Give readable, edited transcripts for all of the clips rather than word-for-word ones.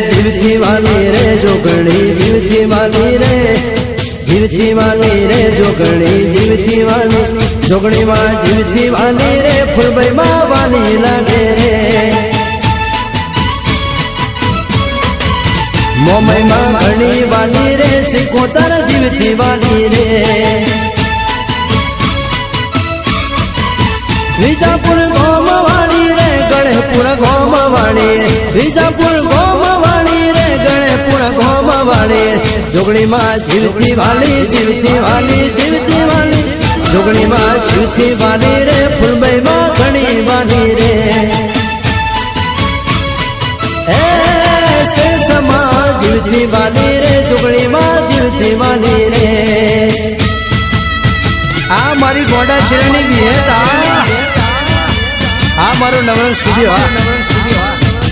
જીવથી વાલી રે જોગણી જીવથી વાલી રે જીવથી વાલી રે જોગણી જીવથી વાલી જોગણી માં જીવથી વાલી રે ફૂલભાઈ માં વાલી લાગે રે મોમઈ માં ઘણી વાલી રે સિકોતર જીવથી વાલી રે વિજાપુર ગોમ વાળી રે ગણેપુર ગોમ વાળી વિજાપુર ગોમ વાળી રે ગણેપુર ગોમ વાળી જોગણી માં જીવતી વાલી જીવતી વાલી જીવતી વાલી જોગણી માં જીવતી વાલી રે ફૂલભાઈ માં ઘણી વાલી રે શેષમાં જીવતી વાલી રે જોગણી માં જીવતી વાલી રે આ મારી ગોડા શિરાની વિહેત આ મારો નવરંગ સ્ટુડિયો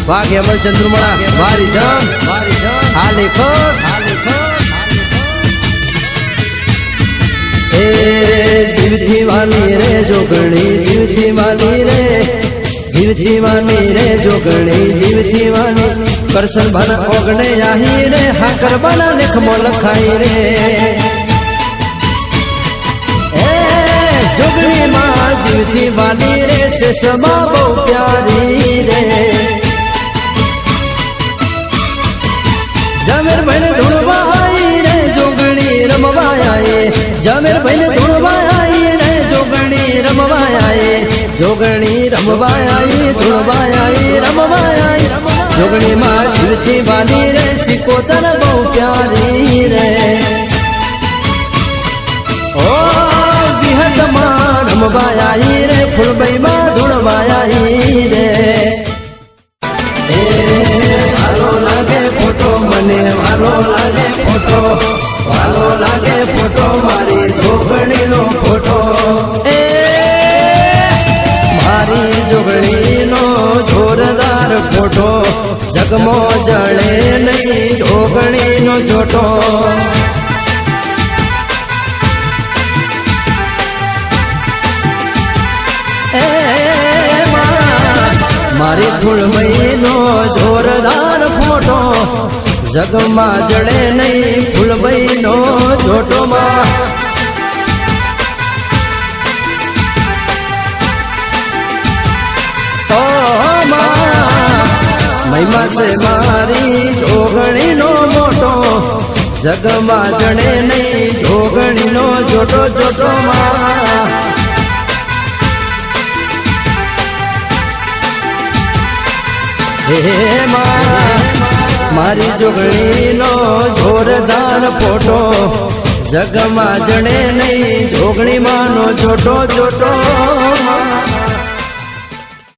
વાઘ હેમળ ચંદ્રમણા વારી જમ આ લેખક એ જીવથી વાલી રે જોગણી જીવથી વાલી રે જીવથી વાલી રે જોગણી જીવથી વાલી કરશન ભન ઓગણે આહી રે હાકર બના લેખમો લખાઈ રે જોગણી માં જીવતી વાલી રે શેષમાં બહુ પ્યારી રે જમેર ભાઈ ધૂળવા આવી રે જોગણી રમવા આયે જમેર ભાઈ ધૂળવા આવી રે જોગણી રમવા આયે જોગણી રમવા આવી ધૂળવા આવી રમવા આવી જોગણી માં જીવતી વાલી રે સિકોતર બહુ પ્યારી રે રમવાઈ રે ફૂલભાઈ માં ધૂળવાઈ રે વાલો લાગે ફોટો મને વાલો લાગે ફોટો વાલો લાગે ફોટો મારી જોગણી નો ફોટો મારી જોગણી નો જોરદાર ફોટો જગમો જળે નહીં જોગણી નો જોટો મારી ફૂલભાઈ નો જોરદાર ફોટો જગમાં જડે નહીં ફૂલભાઈ નો જોટો મહિમા છે મારી જોગણી નો મોટો જગમાં જડે નહીં જોગણી નો જોટો જોટો મારી જોગણી નો જોરદાર ફોટો જગમાં જડે નહીં જોગણી માં નો જોટો જોટો